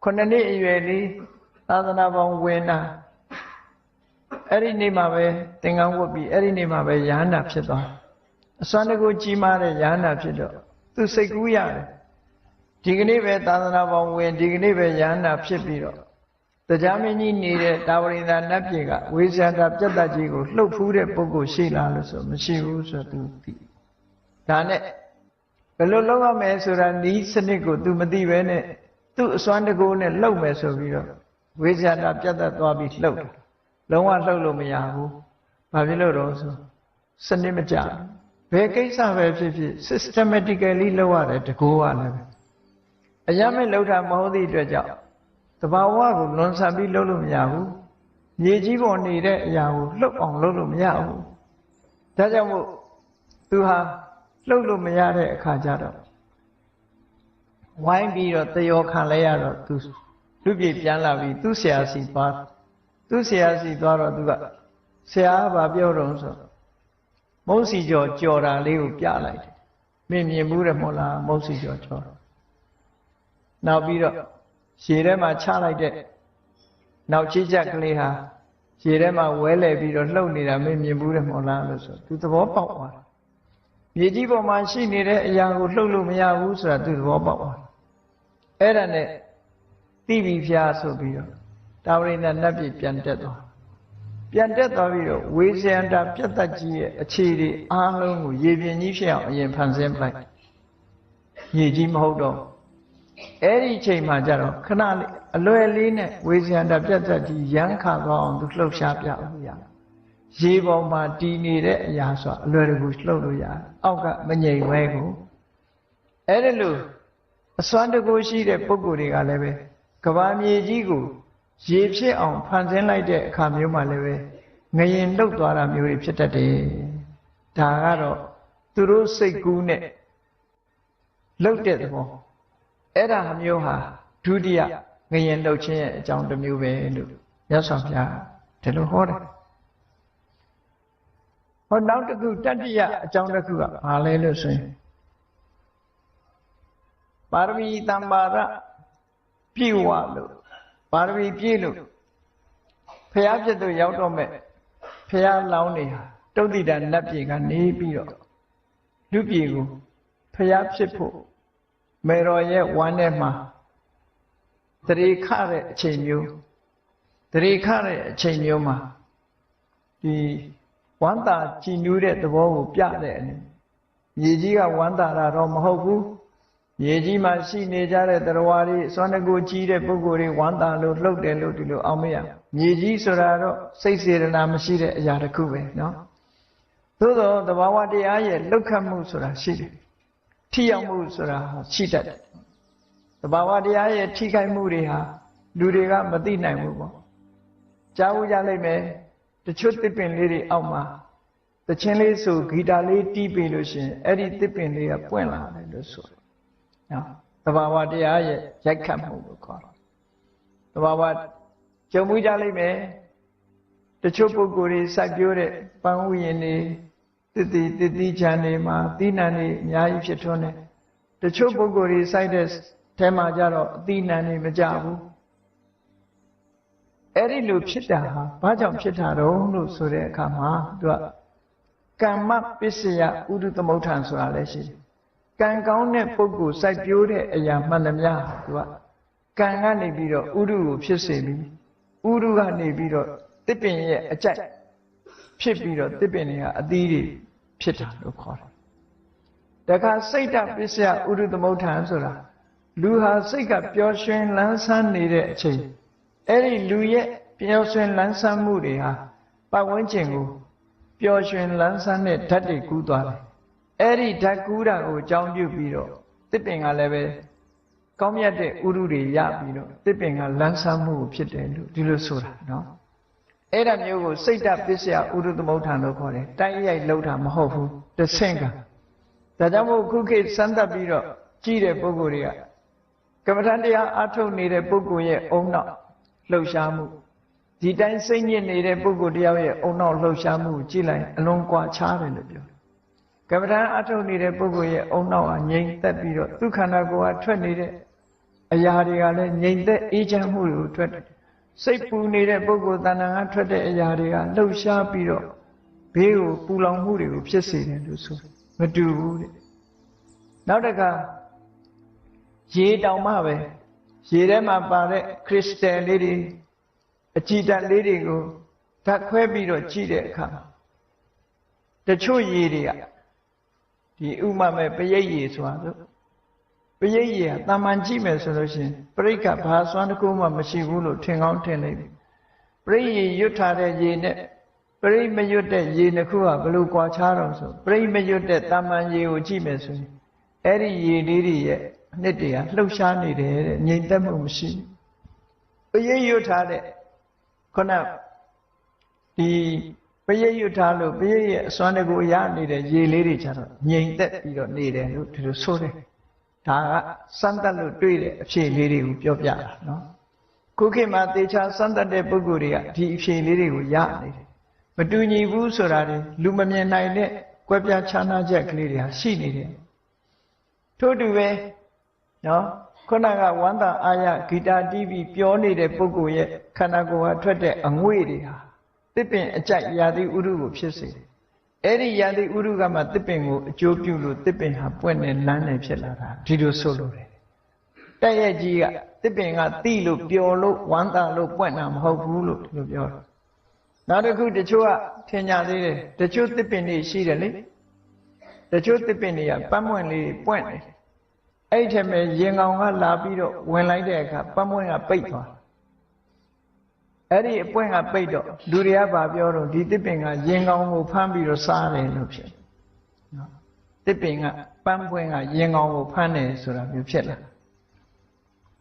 9နှစ်အရွယ်လေးသာသနာပေါင်းဝင်တာ အဲ့ဒီနေ့မှာပဲသင်္ကန်းဝတ်ပြီးအဲ့ဒီနေ့မှာပဲယဟန္တာဖြစ်သွားအစွမ်းတကူကြီးမားတဲ့ယဟန္တာဖြစ်တော့သူစိတ်ကူးရတယ်ဒီကနေ့ပဲသာသနာပေါင်းဝင်ဒီကနေ့ပဲယဟန္တာဖြစ်ပြီးတော့တရားမင်းကြီးနေတဲ့တာဝရိန္ဒနတ်ပြည်ကဝိဇ္ဇာတာပြတ်တတ်ကြီးကိုလှုပ်ဖူးတဲ့ပုဂ္ဂိုလ်ရှိလားလို့ဆိုမရှိဘူးဆိုသူသိဒါနဲ့ဘယ်လိုလုပ်ရမလဲဆိုတာဤစနစ်ကို तू မသိပဲနဲ့သူ့အစွမ်းတကူနဲ့လှုပ်မယ်ဆိုပြီးတော့ဝိဇ္ဇာတာပြတ်တတ်သွားပြီးလှုပ်တယ်လုံးဝလှုပ်လို့မရဘူးဘာဖြစ်လို့တော့ဆိုစနစ်မကျဘယ်ကိစ္စပဲဖြစ်ဖြစ် systematically လုပ်ရတယ်တကူကလည်းအရမဲ့လှုပ်တာမဟုတ်သည့်အတွက်ကြောင့်တဘာဝကိုလွန်ဆန်ပြီးလှုပ်လို့မရဘူးမြေကြီးပေါ်နေတဲ့အရာကိုလှုပ်အောင်လှုပ်လို့မရဘူးဒါကြောင့်မို့သူဟာလှုပ်လို့မရတဲ့အခါကျတော့ဝိုင်းပြီးတော့တယောခံလဲရတော့သူလူပြေပြန်လာပြီးသူ့ဆရာစီသွားသူ့ဆရာစီသွားတော့သူကဆရာကဘာပြောတော့ဆိုမုတ်စီကျော်ကြော်တာလေးကိုပြလိုက်တယ်မင်းမြင်ဘူးတယ်မဟုတ်လားမုတ်စီကျော်ကြော်တော့နောက်ပြီးတော့ရေထဲမှာချလိုက်တဲ့နောက်ချိချက်ကလေးဟာရေထဲမှာဝဲလဲပြီးတော့လှုပ်နေတာမင်းမြင်ဘူးတယ်မဟုတ်လားလို့ဆိုသူသဘောပေါက်သွားတယ်မြေကြီးပေါ်မှာရှိနေတဲ့အရာကိုလှုပ်လို့မရဘူးဆိုတာသူသဘောပေါက်သွားတယ်အဲ့ဒါနဲ့တိပိဖျားဆိုပြီးတော့တာဝရိန္ဒနတ်ပြည်ပြန်တက်သွားပြီးတော့ဝေဇယန္တာပြတ်တတ်ကြီးရဲ့အခြေဒီအားလုံးကိုရေပြင်ကြီးဖြစ်အောင်အရင်ဖန်ဆင်းပလိုက်မြေကြီးမဟုတ်တော့အဲ့ဒီအချိန်မှာကျတော့ခဏလေးအလွယ်လေးနဲ့ဝေဇယန္တာပြတ်တတ်ကြီးရမ်းခါသွားအောင်သူလှုပ်ရှားပြလို့ရတယ်ရေပေါ်မှာတည်နေတဲ့အရာဆိုအလွယ်တကူလှုပ်လို့ရတယ်အောက်ကမငြိမ်ဝဲကိုအဲ့ဒါလို့အစွမ်းတကူရှိတဲ့ပုဂ္ဂိုလ်တွေကလည်းပဲကဘာမြေကြီးကိုရေဖြစ်အောင်ဖန်ဆင်းလိုက်တဲ့အခါမျိုးမှလည်းပဲငရင်လှုပ်သွားတာမျိုးတွေဖြစ်တတ်တယ်ဒါကတော့သူတို့စိတ်ကူးနဲ့လှုပ်တဲ့သဘောအဲ့ဒါမျိုးဟာဒုတိယငရင်လှုပ်ခြင်းရဲ့အကြောင်းတစ်မျိုးပဲလို့မြတ်စွာဘုရားဒီလိုဟောတယ်ဟောနောက်တစ်ခုတတိယအကြောင်းတစ်ခုကဘာလဲလို့ဆိုရင်ပါရမီတမ္ပါရပြည့်ဝလို့ပါရမီပြည့်လို့ဖျားဖြစ်သူရောက်တော့မဲ့ဖျားလောင်းနေဟာတုတ်တိတနတ်ပြည်ကနေပြီးတော့လူပြည်ကိုဖျားဖြစ်ဖို့မေတော်ရဲ့ဝမ်းထဲမှာတရေခတဲ့အချိန်မျိုးမှာဒီဝမ်းသာကြည်နူးတဲ့သဘောကိုပြတဲ့အနေမြေကြီးကဝမ်းသာတာတော့မဟုတ်ဘူးမြေကြီးမှာရှိနေကြတဲ့တရားတွေစွမ်းတကူကြီးတဲ့ပုဂ္ဂိုလ်တွေဝမ်းသာလို့လှုပ်တယ်လို့ဒီလိုအောင်မရမြေကြီးဆိုတာတော့စိတ်စေတနာမရှိတဲ့အရာတစ်ခုပဲเนาะသို့သောသဘာဝတရားရဲ့လှုပ်ခတ်မှုဆိုတာရှိတယ်ထိရောက်မှုဆိုတာရှိတတ်တယ်သဘာဝတရားရဲ့ထိခိုက်မှုတွေဟာလူတွေကမသိနိုင်ဘူးပေါ့ကြားဦးကြလိမ့်မယ်တချို့သစ်ပင်လေးတွေအောက်မှာတခြင်းလေးဆိုဂီတာလေးတီးပေးလို့ရှိရင်အဲ့ဒီသစ်ပင်လေးကပွင့်လာတယ်လို့ဆိုတယ်နော်သဘာဝတရားရဲ့ရိုက်ခတ်မှုလို့ခေါ်တယ်သဘာဝကြုံမှုကြလိမ့်မယ်တချို့ပုဂ္ဂိုလ်တွေစိုက်ပျိုးတဲ့ပန်းဥယျာဉ်တွေတတိချမ်းတွေမှာသီးနှံတွေအများကြီးဖြစ်ထွန်းတယ်တချို့ပုဂ္ဂိုလ်တွေစိုက်တဲ့ထဲမှာကြတော့အသီးနှံတွေမကြဘူးအဲ့ဒီလိုဖြစ်တာဟာဘာကြောင့်ဖြစ်တာတော့လို့ဆိုတဲ့အခါမှာသူကကမ္မပစ္စယဥဒုသမုဋ္ဌံဆိုတာလည်းရှိတယ်ကံကောင်းတဲ့ပုဂ္ဂိုလ်စိုက်ပျိုးတဲ့အရာမှန်သမျှသူကကံကနေပြီးတော့ဥဒုကိုဖြစ်စေပြီးဥဒုကနေပြီးတော့တစ်ပင်ရဲ့အကြိုက်ဖြစ်ပြီးတော့တစ်ပင်တွေကအသီးတွေဖြစ်တာလို့ခေါ်တယ်တခါစိတ်တပစ္စယဥဒုသမုဋ္ဌံဆိုတာလူဟာစိတ်ကပျော်ရွှင်လန်းဆန်းနေတဲ့အချိန်အဲ့ဒီလူရဲ့ပျော်ရွှင်လန်းဆန်းမှုတွေဟာပတ်ဝန်းကျင်ကိုပျော်ရွှင်လန်းဆန်းတဲ့ဓာတ်တွေကူးသွားတယ်အဲ့ဒီဓာတ်ကူးတာကိုအကြောင်းပြုပြီးတော့တစ်ပင်ကလည်းပဲကောင်းမြတ်တဲ့ဥရုတွေရပြီးတော့တစ်ပင်ကလန်းဆန်းမှုဖြစ်တယ်လို့ဒီလိုဆိုတာနော်အဲ့ဒါမျိုးကိုစိတ်တပစ္စယဥရုသမုဋ္ဌာန်လို့ခေါ်တယ်တိုက်ရိုက်လှုပ်တာမဟုတ်ဘူးတဆင့်ကဒါကြောင့်မို့ခုခေတ်စမ်းသပ်ပြီးတော့ကြည့်တဲ့ပုဂ္ဂိုလ်တွေကကမ္မဋ္ဌာန်းတရားအားထုတ်နေတဲ့ပုဂ္ဂိုလ်ရဲ့အုံနောက်လှုပ်ရှားမှုဒီတိုင်းစိတ်ညစ်နေတဲ့ပုဂ္ဂိုလ်တယောက်ရဲ့အုံနောက်လှုပ်ရှားမှုကိုကြည့်လိုက်အလွန်ကွာခြားတယ်လို့ပြောတယ်ကမ္မဋ္ဌာန်းအားထုတ်နေတဲ့ပုဂ္ဂိုလ်ရဲ့အုံနောက်ဟာငြိမ်သက်ပြီးတော့သူခန္ဓာကိုယ်ဟာထွက်နေတဲ့အရာတွေကလည်းငြိမ်သက်အေးချမ်းမှုကိုထွက်တယ် စိတ်ပူနေတဲ့ပုဂ္ဂိုလ်တဏ္ဍာကထွက်တဲ့အရာတွေကလှုပ်ရှားပြီးတော့ဘေးကိုပူလောင်မှုတွေကိုဖြစ်စေတယ်လို့ဆိုမတူဘူးတဲ့နောက်တစ်ခါရေတောင်မှပဲရေထဲမှာပါတဲ့ခရစ်စတယ်လေးတွေအကြည်ဓာတ်လေးတွေကိုဓာတ်ခွဲပြီးတော့ကြည့်တဲ့အခါတချို့ရေတွေကဒီဥမာမဲ့ပရိတ်ရေဆိုတာလို့ပရိတ်ရေကတာမန်ကြည့်မယ်ဆိုလို့ရှိရင်ပရိတ်ကဘာစွမ်းတစ်ခုမှမရှိဘူးလို့ထင်ကောင်းထင်လိုက်ပရိတ်ရေရွတ်ထားတဲ့ရေနဲ့ပရိတ်မရွတ်တဲ့ရေနှစ်ခုကဘယ်လိုကွာခြားတော့ဆိုပရိတ်မရွတ်တဲ့တာမန်ရေကိုကြည့်မယ်ဆိုရင်အဲ့ဒီရေလေးတွေရဲ့အနှစ်တွေကလှုပ်ရှားနေတယ်တဲ့ငြိမ်သက်မှုမရှိပရိတ်ရွတ်ထားတဲ့ခုနဒီပရိတ်ရွတ်ထားလို့ပရိတ်ရဲ့အစွမ်းတကူရနေတဲ့ရေလေးတွေကျတော့ငြိမ်သက်ပြီးတော့နေတယ်လို့ဒီလိုဆိုတယ်ဒါကစမ်းသပ်လို့တွေ့တဲ့အဖြေလေးတွေကိုပြောပြတာနော်ခုခေတ်မှာသေချာစမ်းသပ်တဲ့ပုဂ္ဂိုလ်တွေကဒီအဖြေလေးတွေကိုရနေတယ်မတူညီဘူးဆိုတာတွေလူမမြင်နိုင်တဲ့ကွဲပြားခြားနားချက်ကလေးတွေဟာရှိနေတယ်ထို့တူပဲနော်ခုနကဝန္တာအာရဂီတာတီးပြီးပြောနေတဲ့ပုဂ္ဂိုလ်ရဲ့ခန္ဓာကိုယ်ဟာထွက်တဲ့အငွေ့တွေဟာတစ်ပင်အကြိုက်ရာသီဥတုကိုဖြစ်စေတယ်အဲ့ဒီရာသီဥတုကမှတစ်ပင်ကိုအကျိုးပြုလို့တစ်ပင်ဟာပွင့်နေလန်းနေဖြစ်လာတာဒီလိုဆိုလို့တယ်တဲ့ရဲ့ကြီးကတစ်ပင်ကတိလို့ပျော်လို့ဝမ်းသာလို့ပွင့်တာမဟုတ်ဘူးလို့ဒီလိုပြောတယ်နောက်တစ်ခုတချို့ကထင်ကြသေးတယ်တချို့တစ်ပင်တွေရှိတယ်လေတချို့တစ်ပင်တွေကပန်းပွင့်လေးပွင့်တယ်အဲ့ထက်မဲ့ရင်ကောင်ကလာပြီးတော့ဝင်လိုက်တဲ့အခါပန်းပွင့်ကပိတ်သွားအဲ့ဒီအပွင့်ကပိတ်တော့လူတွေကဗာပြောတော့ဒီတစ်ပင်ကရင်ကောင်ကိုဖမ်းပြီးတော့စားတယ်လို့ဖြစ်နော်တစ်ပင်ကပန်းပွင့်ကရင်ကောင်ကိုဖမ်းတယ်ဆိုတာမျိုးဖြစ်လာ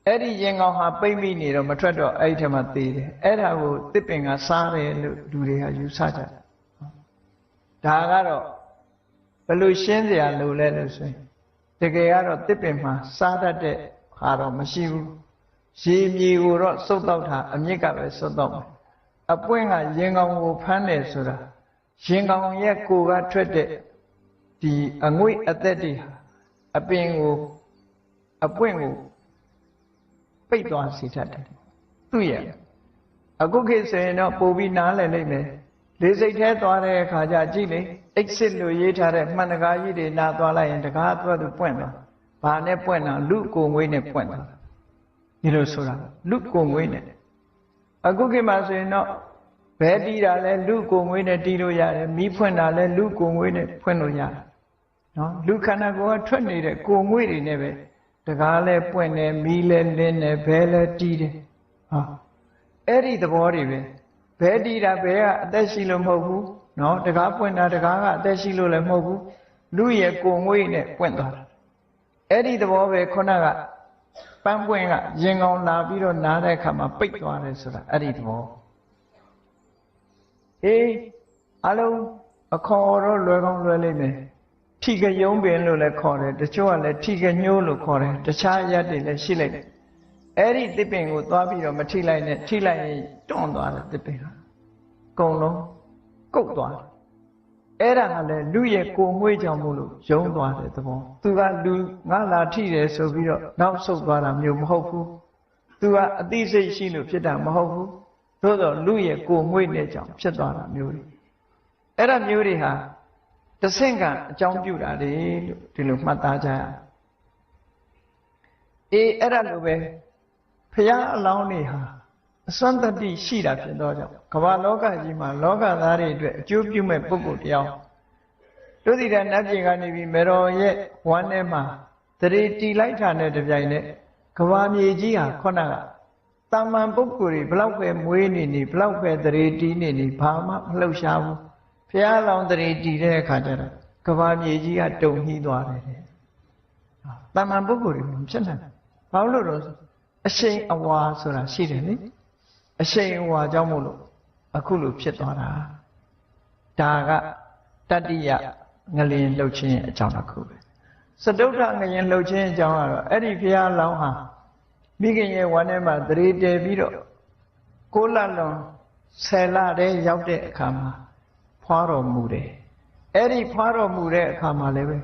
အဲ့ဒီရင်ကောင်ဟာပိတ်မိနေတော့မထွက်တော့အဲ့ဒီထက်မှသေတယ်အဲ့ဒါကိုတစ်ပင်ကစားတယ်လို့လူတွေကယူဆကြတယ်ဒါကတော့ဘယ်လိုရှင်းစရာလိုလဲလို့ဆိုရင်တကယ်ကတော့တစ်ပင်မှာစားတတ်တဲ့ဟာတော့မရှိဘူးရေမြေကိုတော့စုပ်တော့တာအမြစ်ကပဲစုပ်တော့မယ်အပွင့်ကရင်ကောင်ကိုဖမ်းတယ်ဆိုတာရင်ကောင်ရဲ့ကိုယ်ကထွက်တဲ့ဒီအငွေ့အသက်တွေအပင်ကိုအပွင့်ကိုပိတ်သွားစေတတ်တယ်သူ့ရဲ့အခုခေတ်ဆိုရင်တော့ပို့ပြီးနားလည်လိုက်မယ်လေစိတ်ထဲသွားတဲ့အခါကျကြည့်လေ exit လို့ရေးထားတဲ့မှန်တကားကြီးတွေနားသွားလိုက်ရင်တကားသွားသူပွင့်သွားဘာနဲ့ပွင့်တာလူကိုငွေနဲ့ပွင့်သွားဒီလိုဆိုတာလူကိုငွေနဲ့အခုခေတ်မှာဆိုရင်တော့ဘဲတီးတာလဲလူကိုငွေနဲ့တီးလို့ရတယ်မီးဖွင့်တာလဲလူကိုငွေနဲ့ဖွင့်လို့ရတယ်နော်လူခန္ဓာကိုယ်ကထွက်နေတဲ့ကိုငွေတွေနဲ့ပဲတကားလဲပွင့်တယ်မီးလဲလင်းတယ်ဘဲလဲတီးတယ်ဟာအဲ့ဒီသဘောတွေပဲဘဲတီးတာဘဲကအသက်ရှိလို့မဟုတ်ဘူးနော်တကားပွင့်တာတကားကအသက်ရှိလို့လည်းမဟုတ်ဘူးလူရဲ့ကိုငွေနဲ့ပွင့်သွားတာအဲ့ဒီသဘောပဲခုနကပန်းပွင့်ကရင်ကောင်လာပြီးတော့နားတဲ့အခါမှာပိတ်သွားတယ်ဆိုတာအဲ့ဒီသဘောအေးအလုံးအခေါ်တော့လွယ်ကောင်းလွယ်လိမ့်မယ်ထီကယုံပင်လို့လည်းခေါ်တယ်တချို့ကလည်းထီကညိုးလို့ခေါ်တယ်တခြားရက်တွေလည်းရှိလိုက်တယ်အဲ့ဒီတစ်ပင်ကိုသွားပြီးတော့မထိလိုက်နဲ့ထိလိုက်ရင်တွန့်သွားတယ်တစ်ပင်ဟာအကုန်လုံးကုတ်သွားတယ်အဲ့ဒါကလည်းလူရဲ့ကိုငွေ့ကြောင့်မို့လို့ယုံသွားတဲ့သဘောသူကလူငါလာထိတယ်ဆိုပြီးတော့နောက်ဆုတ်သွားတာမျိုးမဟုတ်ဘူးသူကအသိစိတ်ရှိလို့ဖြစ်တာမဟုတ်ဘူးသို့တော့လူရဲ့ကိုငွေ့နဲ့ကြောင့်ဖြစ်သွားတာမျိုးတွေအဲ့ဒါမျိုးတွေဟာတဆင့်ကအကြောင်းပြုတာလေလို့ဒီလိုမှတ်သားကြရအေးအဲ့ဒါလိုပဲဖရာအလောင်းတွေဟာအစွမ်းတတိရှိတာဖြစ်တော့ကြောင့်ကမ္ဘာလောကကြီးမှာလောကသားတွေအတွက်အကျိုးပြုမဲ့ပုဂ္ဂိုလ်တယောက်တို့ဒီတဲ့နတ်ပြည်ကနေပြီးမေတော်ရဲ့ဝမ်းထဲမှာတရေတီလိုက်တာနဲ့တပြိုင်နက်ကမ္ဘာမြေကြီးဟာခုနကတာမန်ပုဂ္ဂိုလ်တွေဘလောက်ပဲမွေးနေနေဘလောက်ပဲတရေတီနေနေဘာမှမလှုပ်ရှားဘူးဖရာလောင်းတရေတီတဲ့အခါကျတော့ကမ္ဘာမြေကြီးကတုန်နှီးသွားတယ်တာမန်ပုဂ္ဂိုလ်တွေမဖြစ်နိုင်ဘာလို့လို့အရှိန်အဝါဆိုတာရှိတယ်လေအရှိန်အဝါကြောင့်မို့လို့အခုလိုဖြစ်သွားတာဒါကတတ္တိယငလျင်လှုပ်ခြင်းအကြောင်းတစ်ခုပဲစတုထငလျင်လှုပ်ခြင်းအကြောင်းကတော့အဲ့ဒီဘုရားလောင်းဟာမိခင်ရဲ့ဝမ်းထဲမှာတရေတည်ပြီးတော့6 လလွန်10 လတည်းရောက်တဲ့အခါမှာဖွာတော်မူတယ်အဲ့ဒီဖွာတော်မူတဲ့အခါမှာလည်းပဲ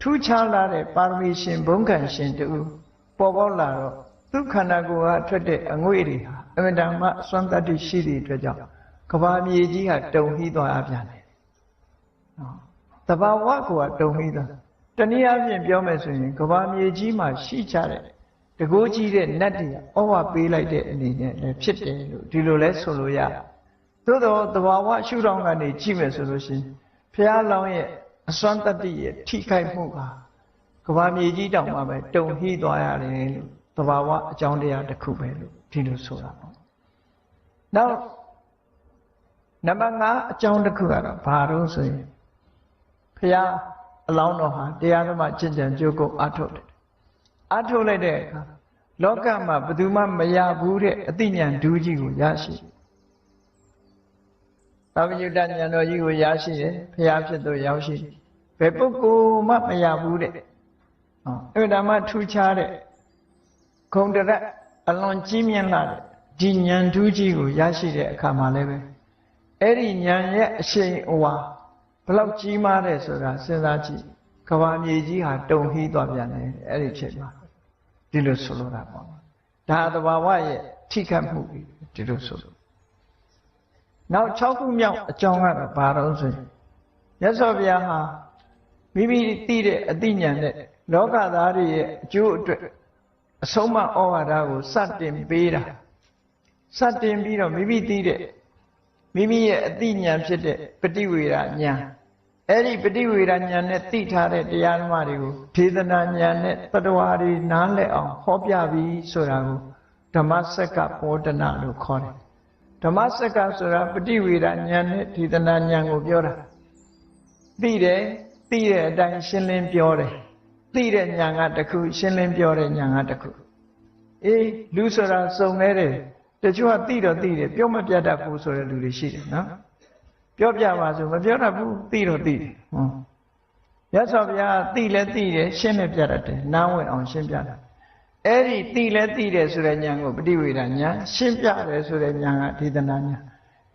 ထူးခြားလာတဲ့ပါရမီရှင်ဘုန်းခံရှင်တူပေါ်ပေါက်လာတော့သူခန္ဓာကိုယ်ကထွက်တဲ့အငွေ့တွေဟာ အမှန်တမ်းမှစွမ်းတတ္တိရှိသည့်အတွက်ကြောင့်ကဘာမြေကြီးဟာတုန်ဟီးသွားပြန်တယ်တဘာဝကိုတုန်ဟီးသွားတနည်းအားဖြင့်ပြောမယ်ဆိုရင်ကဘာမြေကြီးမှာရှိကြတဲ့တကိုးကြီးတဲ့နတ်တွေဩဝပေးလိုက်တဲ့အနေနဲ့လည်းဖြစ်တယ်လို့ဒီလိုလဲဆိုလို့ရသို့တော့တဘာဝရှုထောင့်ကနေကြည့်မယ်ဆိုလို့ရှိရင်ဘုရားလောင်းရဲ့အစွမ်းတတ္တိရဲ့ထိခိုက်မှုကကဘာမြေကြီးတောင်မှပဲတုန်ဟီးသွားရတယ်လို့တဘာဝအကြောင်းတရားတစ်ခုပဲလို့ဒီလိုဆိုတာပေါ့နောက်နံပါတ်5အကြောင်းတစ်ခုကတော့ဘာလို့ဆိုရင်ဘုရားအလောင်းတော်ဟာတရားဓမ္မကျင့်ကြံကြိုးကိုအားထုတ်တယ်အားထုတ်လိုက်တဲ့အခါလောကမှာဘယ်သူမှမရဘူးတဲ့အသိဉာဏ်ဒူးကြီးကိုရရှိသဗ္ဗညုတဉာဏ်တော်ကြီးကိုရရှိတယ်ဘုရားဖြစ်သူရောက်ရှိဘယ်ပုဂ္ဂိုလ်မှမရဘူးတဲ့အဲ့ဒါမှထူးခြားတဲ့ဂုဏ်တရအလွန်ကြီးမြင့်လာတဲ့ဒီဉာဏ်ဒူးကြီးကိုရရှိတဲ့အခါမှာလည်းပဲအဲ့ဒီဉာဏ်ရဲ့အရှိန်အဝါဘလောက်ကြီးမားတယ်ဆိုတာစဉ်းစားကြည့်ကဘာမြေကြီးဟာတုန်ဟီးသွားပြန်တယ်အဲ့ဒီဖြစ်မှာဒီလိုဆိုလိုတာပေါ့ဒါသဘာဝရဲ့ထိခတ်မှုဒီလိုဆိုလို့နောက်6ခုမြောက်အကြောင်းကတော့ဘာလို့ဆိုရင်မြတ်စွာဘုရားဟာမိမိသိတဲ့အသိဉာဏ်နဲ့လောကသားတွေရဲ့အကျိုးအတွက်အဆုံးမဩဝါဒကိုစတင်ပေးတာစတင်ပြီးတော့မိမိသိတဲ့မိမိရဲ့အသိဉာဏ်ဖြစ်တဲ့ပฏิဝေဒဉာဏ်အဲ့ဒီပฏิဝေဒဉာဏ်နဲ့သိထားတဲ့တရားဓမ္မတွေကိုဒေသနာဉာဏ်နဲ့တတဝါတွေနားလည်အောင်ဟောပြပြီးဆိုတာကိုဓမ္မစက္ကပောဒနာလို့ခေါ်တယ်ဓမ္မစက္ကဆိုတာပฏิဝေဒဉာဏ်နဲ့ဒေသနာဉာဏ်ကိုပြောတာသိတဲ့အတိုင်းရှင်းလင်းပြောတယ်သိတဲ့ဉာဏ်ကတစ်ခုရှင်းလင်းပြောတဲ့ဉာဏ်ကတစ်ခုအေးလူဆိုတာစုံနေတယ်တချို့ကသိတော့သိတယ်ပြောမပြတတ်ဘူးဆိုတဲ့လူတွေရှိတယ်နော်ပြောပြပါဆိုမပြောတတ်ဘူးသိတော့သိတယ်ရသော်ဗျာသိလဲသိတယ်ရှင်းလဲပြတတ်တယ်နားဝင်အောင်ရှင်းပြတာအဲ့ဒီသိလဲသိတယ်ဆိုတဲ့ဉာဏ်ကိုပฏิဝေဒဉာဏ်ရှင်းပြတယ်ဆိုတဲ့ဉာဏ်ကဒေသနာဉာဏ်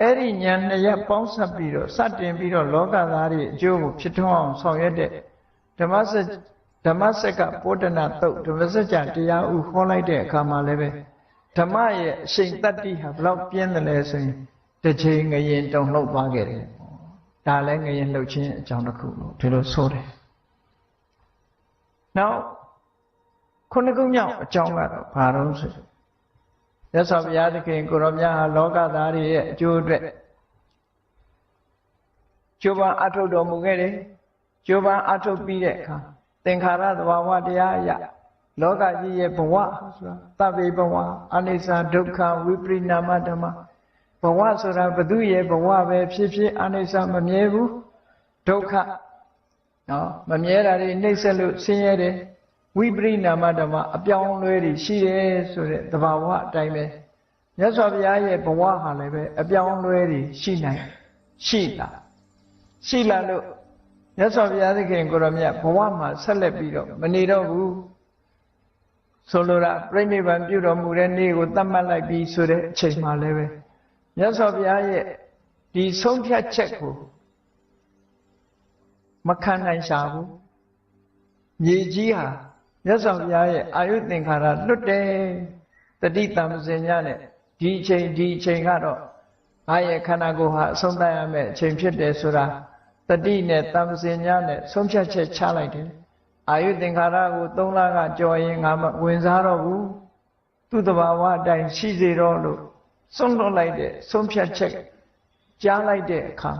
အဲ့ဒီဉာဏ်နှစ်ရပ်ပေါင်းစပ်ပြီးတော့စတင်ပြီးတော့လောကသားတွေအကျိုးကိုဖြစ်ထွန်းအောင်ဆောင်ရွက်တဲ့ဓမ္မစက္ကပောဒနာတုတ်ဓမ္မစကြာတရားဥဟောလိုက်တဲ့အခါမှာလည်းပဲဓမ္မရဲ့အရှိန်တတ္တိဟာဘလောက်ပြင်းတယ်လဲဆိုရင်တစ်ချိန်ငရင်တုံလှုပ်သွားခဲ့တယ်ဒါလည်းငရင်လှုပ်ခြင်းအကြောင်းတစ်ခုလို့ဒီလိုဆိုတယ်နောက်ခုနှစ်ခုမြောက်အကြောင်းကတော့ဘာလို့ဆိုရသော်ဘုရားသခင်ကိုရောမြတ်ဟာလောကသားတွေရဲ့အကျိုးအတွက်ကျိုးပန်းအထုတ်တော်မူခဲ့တယ်ကျိုးပန်းအထုတ်ပြီးတဲ့အခါသင်္ခါရသဘာဝတရားအရလောကကြီးရဲ့ဘဝဆိုတာသဗ္ဗေဘဝအနိစ္စဒုက္ခဝိပရိနာမဓမ္မဘဝဆိုတာဘသူရဲ့ဘဝပဲဖြစ်ဖြစ်အနိစ္စမမြဲဘူးဒုက္ခနော်မမြဲတာတွေနှိမ့်ဆက်လို့ဆင်းရဲတယ်ဝိပရိနာမဓမ္မအပြောင်းလဲတွေရှိတယ်ဆိုတဲ့သဘာဝအတိုင်းပဲမြတ်စွာဘုရားရဲ့ဘဝဟာလည်းပဲအပြောင်းလဲတွေရှိလာလို့မြတ်စွာဘုရားသခင်ကိုရောမြတ်ဘဝမှာဆက်လက်ပြီးတော့မနေတော့ဘူးဆိုလိုတာပြိဋိဘံပြုတော်မူတဲ့နေ့ကိုသတ်မှတ်လိုက်ပြီးဆိုတဲ့အချိန်မှလည်းပဲမြတ်စွာဘုရားရဲ့ဒီဆုံးဖြတ်ချက်ကိုမခံနိုင်ရှာဘူးမြေကြီးဟာမြတ်စွာဘုရားရဲ့အာယုသင်္ခါရလွတ်တယ်တတိတံစင်ညနဲ့ဒီအချိန်ကတော့ငါရဲ့ခန္ဓာကိုယ်ဟာအဆုံးသတ်ရမယ့်အချိန်ဖြစ်တယ်ဆိုတာတတိနဲ့တံစင်ညနဲ့ဆုံးဖြတ်ချက်ချလိုက်တယ်အာယုသင်္ခါရကို3လကကြော်ရင်ငါမဝင်စားတော့ဘူးသူ့တဘာဝအတိုင်းရှိစေတော့လို့ဆုံးလွတ်လိုက်တဲ့ဆုံးဖြတ်ချက်ကြားလိုက်တဲ့အခါ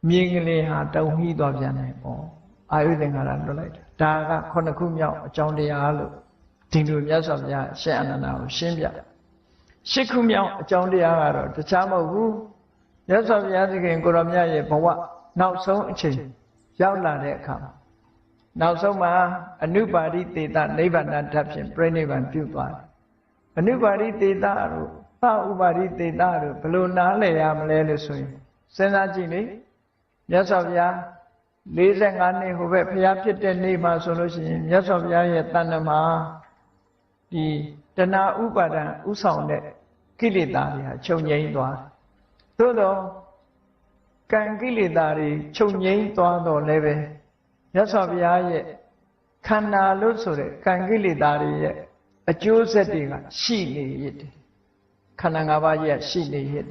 မြင်ကလေးဟာတုန်ဟီးသွားပြန်တယ်ပေါ့အာယုသင်္ခါရလွတ်လိုက်တယ်ဒါက9ခုမြောက်အကြောင်းတရားလို့ဒီလိုမြတ်စွာဘုရားရှင်းအနန္ဒာကိုရှင်းပြ10ခုမြောက်အကြောင်းတရားကတော့တခြားမဟုတ်ဘူးမြတ်စွာဘုရားသခင်ကိုရောမြတ်ရဲ့ဘဝနောက်ဆုံးအချိန်ရောက်လာတဲ့အခါနောက်ဆုံးမှာအနုပါရိသေတနိဗ္ဗာန်ဓာတ်ဖြင့်ပြိဋိဘံပြုသွားတယ်အနုပါရိသေတတို့သဥပါရိသေတတို့ဘယ်လိုနားလည်ရမလဲလို့ဆိုရင်စဉ်းစားကြည့်လေမြတ်စွာဘုရား45နှစ်ဟိုဘက်ဘုရားဖြစ်တဲ့နေ့မှာဆိုလို့ရှိရင်မြတ်စွာဘုရားရဲ့တဏ္ဍမှာဒီတဏှာဥပါဒံဥဆောင်တဲ့ကိလေသာတွေဟာချုပ်ငြိမ်းသွားသို့တော့ကံကိလေသာတွေချုပ်ငြိမ်းသွားတော့လည်းပဲမြတ်စွာဘုရားရဲ့ခန္ဓာလို့ဆိုတဲ့ကံကိလေသာတွေရဲ့အကျိုးဆက်တွေကရှိနေရတယ် ခန္ဓာ၅ပါးကြီးရှိနေရဲ့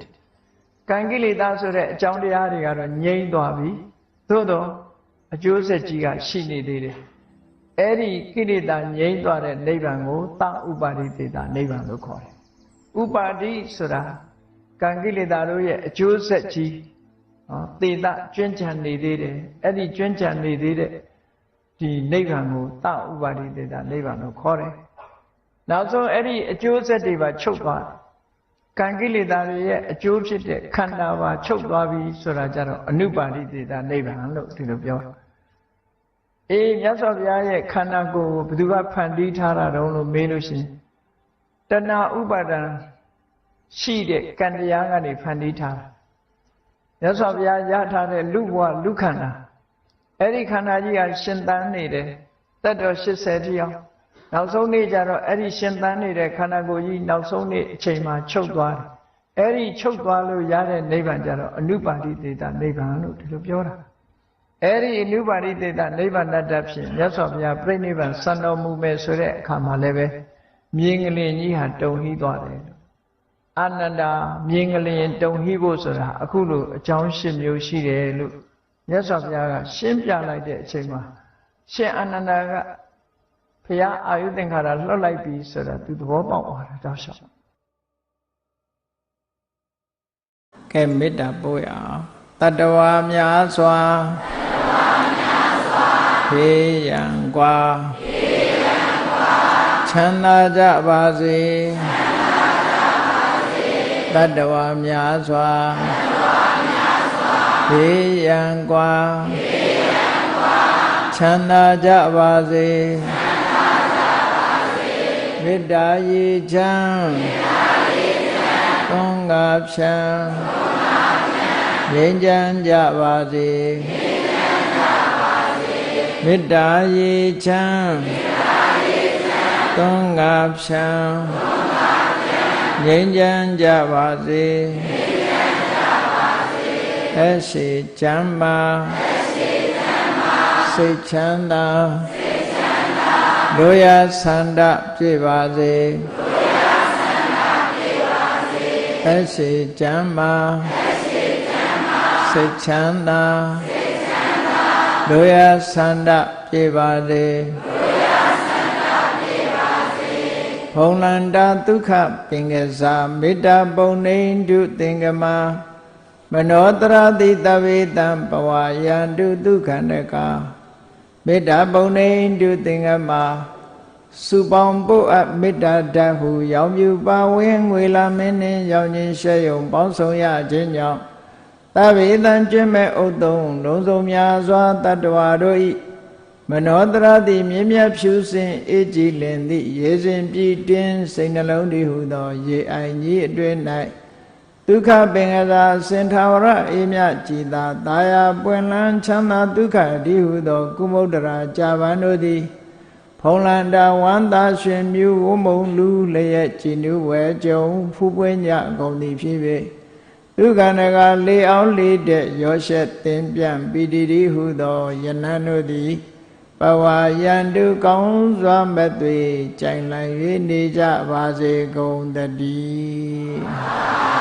ကံကိလေသာဆိုတဲ့အကြောင်းတရားတွေကတော့ငြိမ့်သွားပြီသို့တော့အကျိုးဆက်ကြီးကရှိနေသေးတယ်အဲ့ဒီကိလေသာငြိမ့်သွားတဲ့နိဗ္ဗာန်ကိုသဥပါရိသေတာနိဗ္ဗာန်လို့ခေါ်တယ်ဥပါတိဆိုတာကံကိလေသာတို့ရဲ့အကျိုးဆက်ကြီးသေတာကျွမ်းကျန်နေသေးတယ်အဲ့ဒီကျွမ်းကျန်နေသေးတဲ့ဒီနိဗ္ဗာန်ကိုသဥပါရိသေတာနိဗ္ဗာန်လို့ခေါ်တယ်နောက်ဆုံးအဲ့ဒီအကျိုးဆက်တွေပါချုပ်သွားကံကိလေသာတွေရဲ့အကျိုးဖြစ်တဲ့ခန္ဓာပါချုပ်သွားပြီဆိုတာကြတော့အနုပါရိသေတာနိဗ္ဗာန်လို့ဒီလိုပြောအေးမြတ်စွာဘုရားရဲ့ခန္ဓာကိုယ်ကိုဘယ်သူကဖန်တီးထားတာတုံးလို့မေးလို့ရှိရင်တဏှာဥပါဒံရှိတဲ့ကံတရားကနေဖန်တီးထားတာမြတ်စွာဘုရားရထားတဲ့လူဘဝလူခန္ဓာအဲ့ဒီခန္ဓာကြီးကရှင်သန်နေတယ်သက်တော်80တိအောင်နောက်ဆုံးနေ့ကျတော့အဲ့ဒီရှင်သန်နေတဲ့ခန္ဓာကိုယ်ကြီးနောက်ဆုံးနေ့အချိန်မှာချုပ်သွားတယ်အဲ့ဒီချုပ်သွားလို့ရတဲ့နိဗ္ဗာန်ကျတော့အနုပါတိသေတာနိဗ္ဗာန်လို့ဒီလိုပြောတာအဲ့ဒီအနုပါတိသေတာနိဗ္ဗာန်တတ်ဖြင့်မြတ်စွာဘုရားပြိဋိဘံစံတော်မူမယ်ဆိုတဲ့အခါမှာလည်းပဲမြင်းကလေးကြီးဟာတုံဟိသွားတယ်အာနန္ဒာမြင်းကလေးတုံဟိဖို့ဆိုတာအခုလိုအကြောင်း၈မျိုးရှိတယ်လို့မြတ်စွာဘုရားကရှင်းပြလိုက်တဲ့အချိန်မှာရှင်အာနန္ဒာကဘုရားအာယုသင်္ခါရလွှတ်လိုက်ပြီဆိုတာသူသဘောပေါက်သွားတာတောက်လျှောက်ကဲမေတ္တာပို့ရအောင်တတ္တဝါများစွာဖေးရန်กว่าချမ်းသာကြပါစေတတ္တဝါများစွာဖေးရန်กว่าချမ်းသာကြပါစေမေတ္တာရေချမ်းသုံးငါဖြံငြိမ်းချမ်းကြပါစေမေတ္တာရေချမ်းသုံးငါဖြံငြိမ်းချမ်းကြပါစေအရှိချမ်းသာစိတ်ချမ်းသာတို့ရဆန္ဒပြည့်ပါစေအရှိချမ်းသာစိတ်ချမ်းသာတို့ရဆန္ဒပြည့်ပါစေဘုံလန္တာဒုက္ခပင်ကစားမေတ္တာပုံနေတုသင်္ကမမနောတရတိတဝေတံပဝါယန္တုဒုက္ခန္တကာမေတ္တာပုံနေတုသင်္ကမစုပေါင်းပုအပ်မေတ္တာဓာတ်ဟုရောင်ပြူပါဝင်းငွေလာမင်းနှင့်ရောင်ခြင်းရှဲယုံပေါင်းဆောင်ရခြင်းကြောင့်သဗ္ဗေတံကျွင့်မဲ့ဥတ္တုံလုံးစုံများစွာတတ္တဝါတို့၏မနောတရတိမြင့်မြတ်ဖြူစင်အေးကြည်လင်သည့်ရေစဉ်ပြည့်တင်းစိတ်နှလုံးတည်ဟုသောရေအိုင်ကြီးအတွင်း၌ဒုက္ခပင်ကစားစင်ထာဝရအေးမြကြည်သာတာယာပွင့်လန်းချမ်းသာဒုက္ခတည်ဟုသောကုမုဒ္ဒရာကြာပန်တို့သည်ဖုံးလန္တာဝန္တာရှင်မြူဝမုံလူလျက်ကြည်နူးဝဲကြုံဖူးပွင့်ကြကုန်သည်ဖြစ်၍ဒုက္ခနကလေးအောင်လေးတဲ့ရောရှက်တင်ပြန်ပီတိတိဟုသောယနံတို့သည်ပဝါယန္တုကောင်းစွာမဲ့သွေကြိုင်လည်၍နေကြပါစေကုန်တည်း